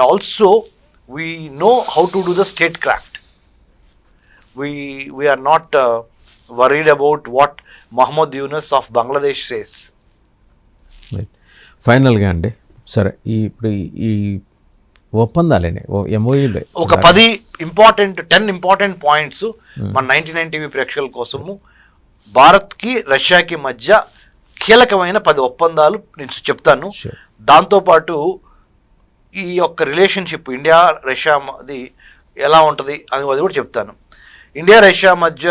Also, we know how to do the statecraft. We are not worried about what Muhammad Yunus of Bangladesh says. ఫైనల్గా అండి, సరే ఇప్పుడు ఈ ఒప్పందాలేనే ఎంఓయూలో ఒక 10 important points మన 99 టీవీ ప్రేక్షకుల కోసము భారత్కి రష్యాకి మధ్య కీలకమైన 10 ఒప్పందాలు నేను చెప్తాను. దాంతోపాటు ఈ యొక్క రిలేషన్షిప్ ఇండియా రష్యాది ఎలా ఉంటుంది అది కూడా చెప్తాను. ఇండియా రష్యా మధ్య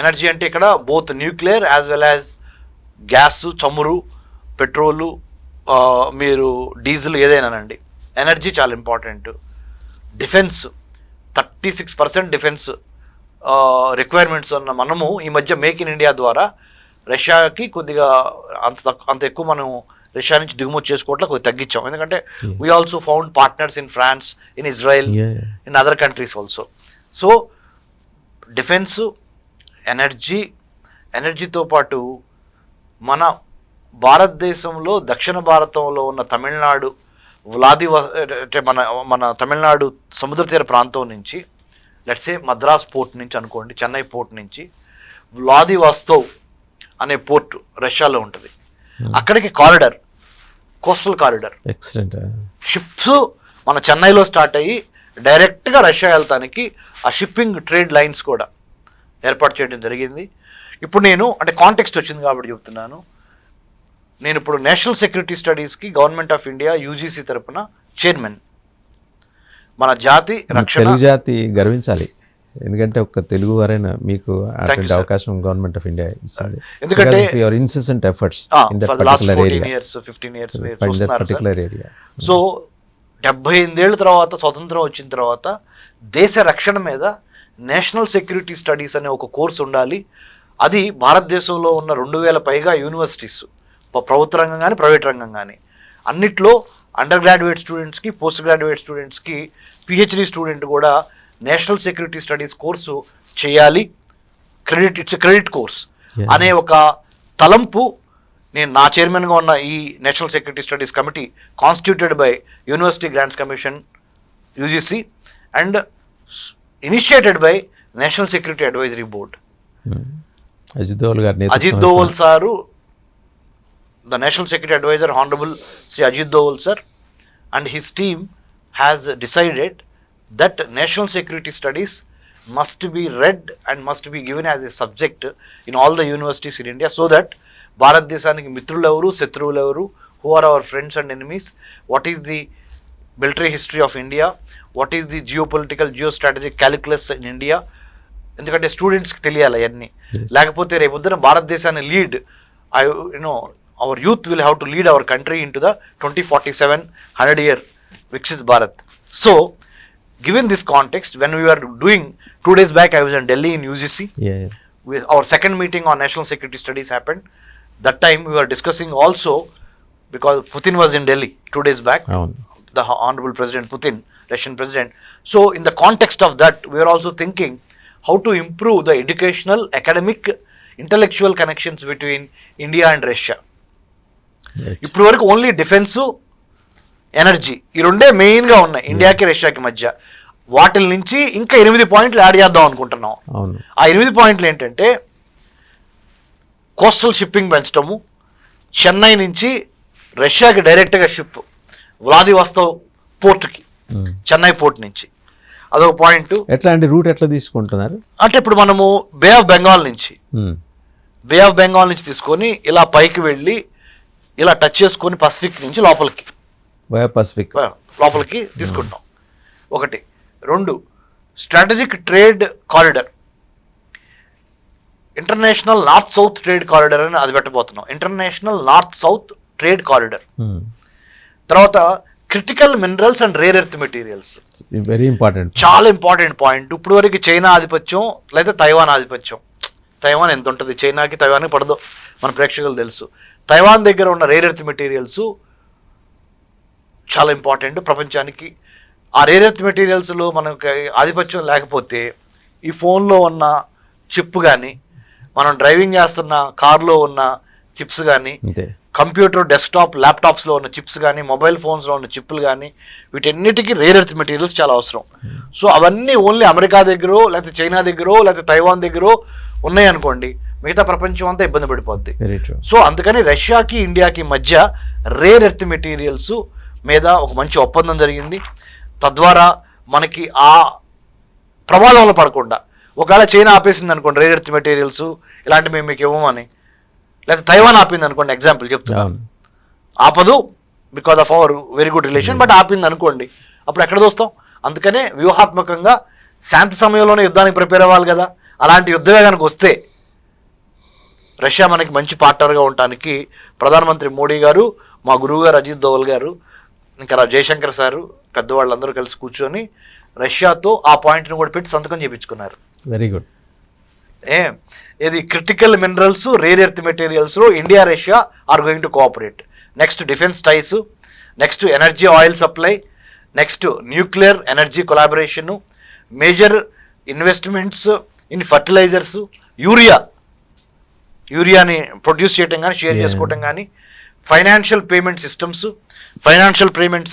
ఎనర్జీ అంటే ఇక్కడ both nuclear as well as gas, చమురు, పెట్రోలు, మీరు డీజిల్ ఏదైనానండి. ఎనర్జీ చాలా ఇంపార్టెంట్. డిఫెన్స్ 36% డిఫెన్స్ రిక్వైర్మెంట్స్ ఉన్న మనము ఈ మధ్య మేక్ ఇన్ ఇండియా ద్వారా రష్యాకి కొద్దిగా అంత ఎక్కువ మనం రష్యా నుంచి దిగుమతి చేసుకోవట్లా కొద్దిగా తగ్గించాం. ఎందుకంటే we also found partners in France, in Israel, in other countries also. So defence, ఎనర్జీతో పాటు మన భారతదేశంలో దక్షిణ భారతంలో ఉన్న తమిళనాడు అంటే మన తమిళనాడు సముద్ర తీర ప్రాంతం నుంచి లెట్సే మద్రాస్ పోర్ట్ నుంచి అనుకోండి, చెన్నై పోర్ట్ నుంచి వ్లాదివాస్తవ్ అనే పోర్ట్ రష్యాలో ఉంటుంది. అక్కడికి corridor, coastal corridor, excellent. Ships మన చెన్నైలో స్టార్ట్ అయ్యి డైరెక్ట్గా రష్యా వెళ్తానికి ఆ షిప్పింగ్ ట్రేడ్ లైన్స్ కూడా ఏర్పాటు చేయడం జరిగింది. ఇప్పుడు నేను అంటే కాంటెక్స్ట్ వచ్చింది కాబట్టి చెప్తున్నాను. నేను ఇప్పుడు నేషనల్ సెక్యూరిటీ స్టడీస్కి గవర్నమెంట్ ఆఫ్ ఇండియా యూజీసీ తరపున చైర్మన్. మన జాతి రక్షణ, తెలుగు జాతి గర్వించాలి. ఎందుకంటే ఒక తెలుగు వారైనా మీకు అటువంటి అవకాశం గవర్నమెంట్ ఆఫ్ ఇండియా ఇస్తుంది. ఎందుకంటే your insistent efforts in that particular area. So 78 ఏళ్ళ తర్వాత స్వతంత్రం వచ్చిన తర్వాత దేశ రక్షణ మీద నేషనల్ సెక్యూరిటీ స్టడీస్ అనే ఒక కోర్సు ఉండాలి. అది భారతదేశంలో ఉన్న 2000 పైగా యూనివర్సిటీస్, ప్రభుత్వ రంగం కానీ ప్రైవేట్ రంగం కానీ అన్నిట్లో అండర్ గ్రాడ్యుయేట్ స్టూడెంట్స్కి, పోస్ట్ గ్రాడ్యుయేట్ స్టూడెంట్స్కి, పిహెచ్డి స్టూడెంట్ కూడా నేషనల్ సెక్యూరిటీ స్టడీస్ కోర్సు చేయాలి. ఇట్స్ క్రెడిట్ కోర్స్ అనే ఒక తలంపు నేను నా చైర్మన్గా ఉన్న ఈ national security studies committee constituted by University Grants Commission UGC and initiated by National Security Advisory Board. Ajit Doval sir, the National Security Advisor, Honorable Sri Ajit Doval sir, and his team has decided that national security studies must be read and must be given as a subject in all the universities in India, so that Bharat Desaniki Mitrulu evaru, Shatruvulu evaru, who are our friends and enemies, what is the military history of India, what is the geopolitical, geostrategic calculus in India, ఎందుకంటే స్టూడెంట్స్కి తెలియాలి అవన్నీ. లేకపోతే రేపొద్దున భారతదేశాన్ని lead our youth will have to lead our country into the 2047 100-year Viksit Bharat. So, given this context, when we were doing 2 days back, I was in Delhi in UGC. Our second meeting on national security studies happened. That time we were discussing also, because Putin was in Delhi 2 days back, the Honorable President Putin, Russian President. So, in the context of that, we were also thinking how to improve the educational, academic, intellectual connections between India and Russia. ఇప్పుడు వరకు only defence, energy ఈ రెండే మెయిన్గా ఉన్నాయి ఇండియాకి రష్యాకి మధ్య. వాటి నుంచి ఇంకా 8 పాయింట్లు యాడ్ చేద్దాం అనుకుంటున్నాం. ఆ 8 పాయింట్లు ఏంటంటే కోస్టల్ షిప్పింగ్ పెంచడము, చెన్నై నుంచి రష్యాకి డైరెక్ట్గా షిప్ వ్లాదివాస్తవ్ పోర్ట్కి, చెన్నై పోర్ట్ నుంచి అదొక పాయింట్. ఎట్లా అంటే రూట్ ఎట్లా తీసుకుంటున్నారు అంటే ఇప్పుడు మనము బే ఆఫ్ బెంగాల్ నుంచి తీసుకొని ఇలా పైకి వెళ్ళి ఇలా టచ్ చేసుకొని పసిఫిక్ నుంచి లోపలికి తీసుకుంటాం. 1. 2 strategic trade corridor, international north south trade corridor అని అది పెట్టబోతున్నాం. International north south trade corridor. తర్వాత critical minerals and rare earth materials, very important, చాలా ఇంపార్టెంట్ పాయింట్. ఇప్పుడు వరకు చైనా ఆధిపత్యం లేదా తైవాన్ ఆధిపత్యం. తైవాన్ ఎంత ఉంటుంది, చైనాకి తైవాన్కి పడదో మన ప్రేక్షకులు తెలుసు. తైవాన్ దగ్గర ఉన్న రేర్ ఎర్త్ మెటీరియల్స్ చాలా ఇంపార్టెంట్ ప్రపంచానికి. ఆ రేర్ ఎర్త్ మెటీరియల్స్లో మనకి ఆధిపత్యం లేకపోతే ఈ ఫోన్లో ఉన్న చిప్ కానీ, మనం డ్రైవింగ్ చేస్తున్న కార్లో ఉన్న చిప్స్ కానీ కంప్యూటర్, డెస్క్టాప్, ల్యాప్టాప్స్లో ఉన్న చిప్స్ కానీ, మొబైల్ ఫోన్స్లో ఉన్న చిప్పులు కానీ, వీటన్నిటికీ రేర్ ఎర్త్ మెటీరియల్స్ చాలా అవసరం. సో అవన్నీ ఓన్లీ అమెరికా దగ్గరో, లేకపోతే చైనా దగ్గరో, లేకపోతే తైవాన్ దగ్గరో ఉన్నాయనుకోండి, మిగతా ప్రపంచం అంతా ఇబ్బంది పడిపోద్ది. సో అందుకని రష్యాకి ఇండియాకి మధ్య రేర్ ఎర్త్ మెటీరియల్స్ మీద ఒక మంచి ఒప్పందం జరిగింది. తద్వారా మనకి ఆ ప్రమాదంలో పడకుండా, ఒకవేళ చైనా ఆపేసింది అనుకోండి రేర్ ఎర్త్ మెటీరియల్స్ ఇలాంటివి మేము మీకు ఇవ్వమని, లేకపోతే తైవాన్ ఆపింది అనుకోండి, ఎగ్జాంపుల్ చెప్తున్నాను, ఆపదు because of our very good relation, but ఆపింది అనుకోండి, అప్పుడు ఎక్కడ చూస్తాం? అందుకనే వ్యూహాత్మకంగా శాంతి సమయంలోనే యుద్ధానికి ప్రిపేర్ అవ్వాలి కదా. అలాంటి యుద్ధమే కనుక వస్తే రష్యా మనకి మంచి పార్ట్నర్గా ఉండటానికి ప్రధానమంత్రి మోడీ గారు, మా గురువు గారు అజిత్ దోవల్ గారు, ఇంకా జయశంకర్ సారు, పెద్దవాళ్ళందరూ కలిసి కూర్చొని రష్యాతో ఆ పాయింట్ని కూడా పెట్టి సంతకం చేయించుకున్నారు. Very good. ఇది క్రిటికల్ మినరల్స్, రేర్ ఎర్త్ మెటీరియల్స్లో India Russia are going to cooperate. Next defence ties, next energy oil supply, next nuclear energy collaboration, major investments in fertilizers, యూరియాని ప్రొడ్యూస్ చేయటం కానీ, షేర్ చేసుకోవటం కానీ, ఫైనాన్షియల్ పేమెంట్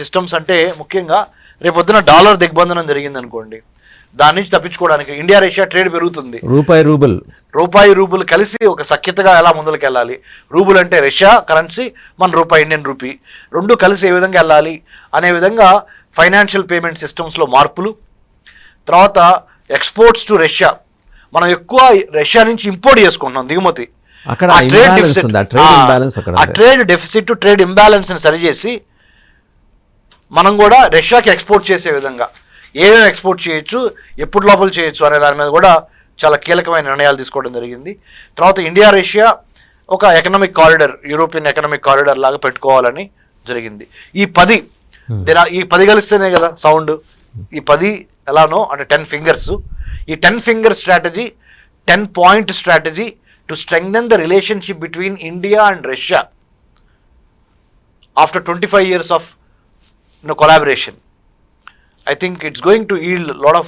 సిస్టమ్స్ అంటే ముఖ్యంగా రేపొద్దున డాలర్ దిగ్బంధనం జరిగింది అనుకోండి, దాని నుంచి తప్పించుకోవడానికి ఇండియా రష్యా ట్రేడ్ పెరుగుతుంది. రూపాయి రూబుల్ కలిసి ఒక సఖ్యతగా ఎలా ముందుకు వెళ్ళాలి, రూబుల్ అంటే రష్యా కరెన్సీ, మన రూపాయి ఇండియన్ రూపీ, రెండు కలిసి ఏ విధంగా వెళ్ళాలి అనే విధంగా ఫైనాన్షియల్ పేమెంట్ సిస్టమ్స్లో మార్పులు. తర్వాత ఎక్స్పోర్ట్స్ టు రష్యా, మనం ఎక్కువ రష్యా నుంచి ఇంపోర్ట్ చేసుకుంటున్నాం, దిగుమతి. ఆ ట్రేడ్ డెఫిసిట్, ట్రేడ్ ఇంబ్యాలెన్స్ని సరిచేసి మనం కూడా రష్యాకి ఎక్స్పోర్ట్ చేసే విధంగా ఏమేమి ఎక్స్పోర్ట్ చేయొచ్చు, ఎప్పుడు లోపల చేయొచ్చు అనే దాని మీద కూడా చాలా కీలకమైన నిర్ణయాలు తీసుకోవడం జరిగింది. తర్వాత ఇండియా రష్యా ఒక economic corridor, European economic corridor లాగా పెట్టుకోవాలని జరిగింది. ఈ 10 కలిస్తేనే కదా సౌండ్. ఈ 10 ఎలానో అంటే 10 ఫింగర్స్. ఈ 10 finger strategy, 10 point strategy to strengthen the relationship between India and Russia after 25 years of collaboration. I think it's going to yield a lot of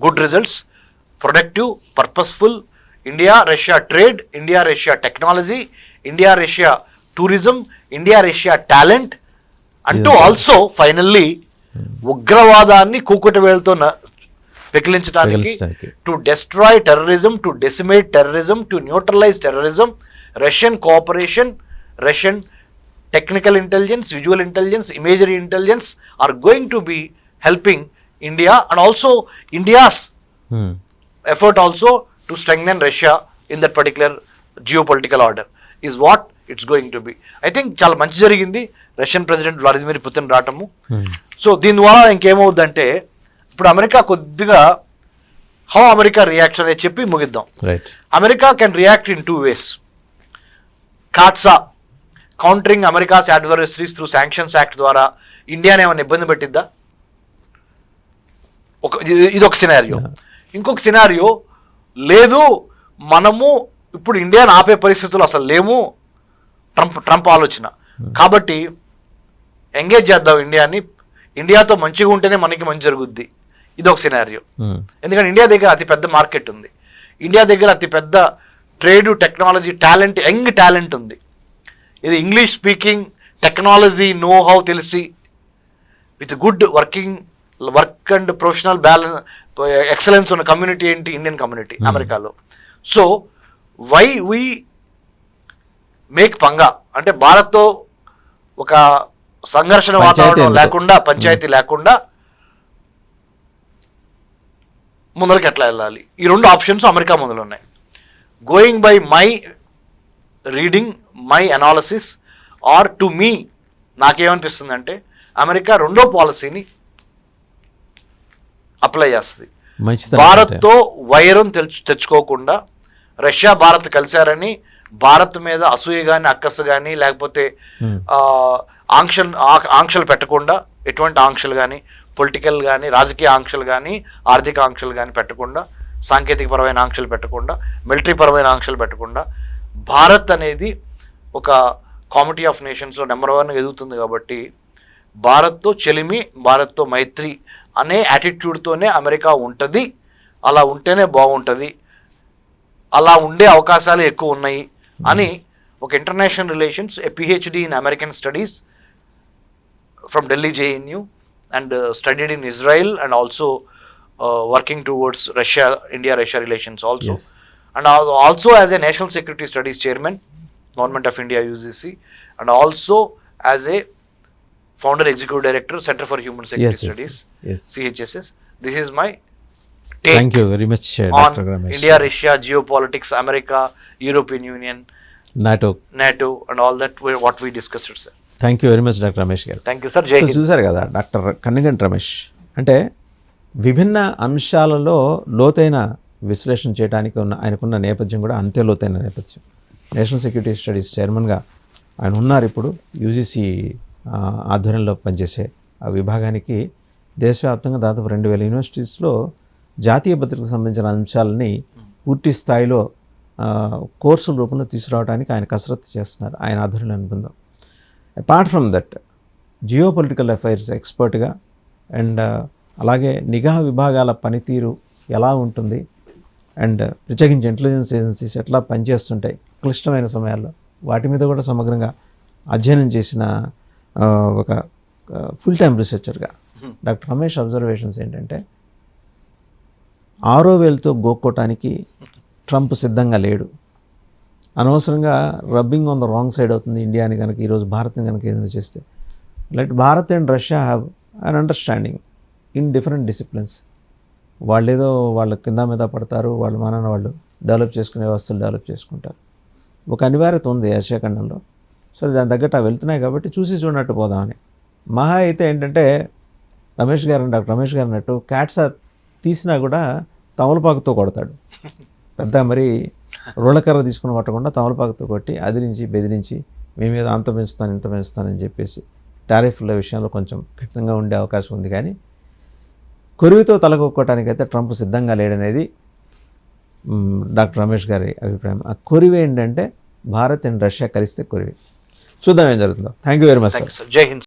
good results, productive, purposeful India-Russia trade, India-Russia technology, India-Russia tourism, India-Russia talent, and to also finally ఉగ్రవాదాన్ని కూకుట వేలతో పెకిలించడానికి, to destroy terrorism, to decimate terrorism, to neutralize terrorism. Russian cooperation, Russian technical intelligence, visual intelligence, imagery intelligence are going to be helping India, and also India's effort also to strengthen Russia in that particular geopolitical order is what it's going to be. I think చాలా మంచి జరిగింది Russian president Vladimir Putin రావటము. So దీని ద్వారా ఇంకేమవుద్దంటే, ఇప్పుడు America కొద్దిగా how America react అనేది చెప్పి ముగిద్దాం. America can react in 2 ways. CAATSA, countering America's adversaries through sanctions act ద్వారా ఇండియాని ఏమైనా ఇబ్బంది పెట్టిద్దా? ఇది ఒక సినారియో. ఇంకొక సినారియో, లేదు మనము ఇప్పుడు ఇండియాని ఆపే పరిస్థితులు అసలు లేము, ట్రంప్ ఆలోచన, కాబట్టి ఎంగేజ్ చేద్దాం ఇండియాని, ఇండియాతో మంచిగా ఉంటేనే మనకి మంచి జరుగుద్ది. ఇది ఒక సినారియో. ఎందుకంటే ఇండియా దగ్గర అతి పెద్ద మార్కెట్ ఉంది, ఇండియా దగ్గర అతి పెద్ద trade, technology, talent, young talent ఉంది. ఇది English speaking, technology, know how తెలిసి, with good work and professional balance, excellence ఉన్న కమ్యూనిటీ ఏంటి? ఇండియన్ కమ్యూనిటీ అమెరికాలో. So why we make panga అంటే భారత్తో ఒక సంఘర్షణ వాతావరణం లేకుండా, పంచాయతీ లేకుండా ముందరికి ఎట్లా వెళ్ళాలి? ఈ 2 ఆప్షన్స్ అమెరికా ముందులో ఉన్నాయి. Going by my reading, my analysis, or to me, నాకేమనిపిస్తుందంటే అమెరికా రెండో పాలసీని అప్లై చేస్తుంది. భారత్తో వైరం తెచ్చుకోకుండా, రష్యా భారత్ కలిశారని భారత్ మీద అసూయ కానీ, అక్కసు కానీ, లేకపోతే ఆంక్షలు పెట్టకుండా, ఎటువంటి ఆంక్షలు కానీ, పొలిటికల్ కానీ, రాజకీయ ఆంక్షలు కానీ, ఆర్థిక ఆంక్షలు కానీ పెట్టకుండా, సాంకేతికపరమైన ఆంక్షలు పెట్టకుండా, మిలిటరీ పరమైన ఆంక్షలు పెట్టకుండా, భారత్ అనేది ఒక కామిటీ ఆఫ్ నేషన్స్లో నెంబర్ 1 ఎదుగుతుంది. కాబట్టి భారత్తో చెలిమి, భారత్తో మైత్రి అనే యాటిట్యూడ్తోనే అమెరికా ఉంటుంది. అలా ఉంటేనే బాగుంటుంది, అలా ఉండే అవకాశాలు ఎక్కువ ఉన్నాయి అని ఒక international relations, A PhD in American studies from Delhi JNU, and studied in Israel, and also working towards India-Russia relations also. Yes. And also as a National Security Studies Chairman, Government of India UGC, and also as a Founder Executive Director, Center for Human Security Yes, yes, Studies, yes. CHSS. This is my take thank you very much on doctor Ramesh. India-Russia geopolitics, America, European Union, NATO. NATO, and all that, what we discussed, sir. Thank you very much doctor Ramesh గారు. Thank you, sir. Jai so Hind. చూసారు కదా doctor Kanniganti Ramesh అంటే విభిన్న అంశాలలో లోతైన విశ్లేషణ చేయడానికి ఆయనకున్న నేపథ్యం కూడా అంతే లోతైన నేపథ్యం. నేషనల్ సెక్యూరిటీ స్టడీస్ చైర్మన్గా ఆయన ఉన్నారు. ఇప్పుడు యూజీసీ ఆధ్వర్యంలో పనిచేసే ఆ విభాగానికి దేశవ్యాప్తంగా దాదాపు 2000 యూనివర్సిటీస్లో జాతీయ భద్రతకు సంబంధించిన అంశాలని పూర్తి స్థాయిలో కోర్సుల రూపంలో తీసుకురావడానికి ఆయన కసరత్తు చేస్తున్నారు, ఆయన ఆధ్వర్యంలో అనుకుందాం. Apart from that geo political affairs ఎక్స్పర్ట్గా అండ్ అలాగే నిఘా విభాగాల పనితీరు ఎలా ఉంటుంది అండ్ ప్రత్యేకించి ఇంటెలిజెన్స్ ఏజెన్సీస్ ఎట్లా పనిచేస్తుంటాయి క్లిష్టమైన సమయాల్లో, వాటి మీద కూడా సమగ్రంగా అధ్యయనం చేసిన ఒక ఫుల్ టైం రీసెర్చర్గా డాక్టర్ రమేష్ అబ్జర్వేషన్స్ ఏంటంటే, 6వ వేలుతో గోక్కోటానికి ట్రంప్ సిద్ధంగా లేడు. అనవసరంగా rubbing on the wrong side అవుతుంది ఇండియాని కనుక ఈరోజు భారత్ని కనుక ఏదైనా చేస్తే. Like Bharat and Russia have an understanding in different disciplines. వాళ్ళు ఏదో వాళ్ళ కింద మీద పడతారు, వాళ్ళ మానాన వాళ్ళు డెవలప్ చేసుకునే వ్యవస్థలు డెవలప్ చేసుకుంటారు. ఒక అనివార్యత ఉంది ఆసియా ఖండంలో. సో దాని తగ్గట్టు అవి వెళ్తున్నాయి కాబట్టి చూసి చూడనట్టు పోదామని. మహా అయితే ఏంటంటే డాక్టర్ రమేష్ గారు అన్నట్టు క్యాట్సా తీసినా కూడా తమలపాకుతో కొడతాడు. పెద్ద మరి రోళ్ళకర్ర తీసుకుని కొట్టకుండా తమలపాకుతో కొట్టి అదిరించి బెదిరించి మీ మీద అంత పెంచుతాను ఇంత పెంచుతానని చెప్పేసి టారిఫ్ల విషయంలో కొంచెం కఠినంగా ఉండే అవకాశం ఉంది. కానీ కొరివితో తలకొక్కోవటానికి అయితే ట్రంప్ సిద్ధంగా లేడనేది డాక్టర్ రమేష్ గారి అభిప్రాయం. ఆ కొరివి ఏంటంటే భారత్ అండ్ రష్యా కలిస్తే కొరివి. చూద్దాం ఏం జరుగుతుందో. Thank you very much sir. Jai Hind.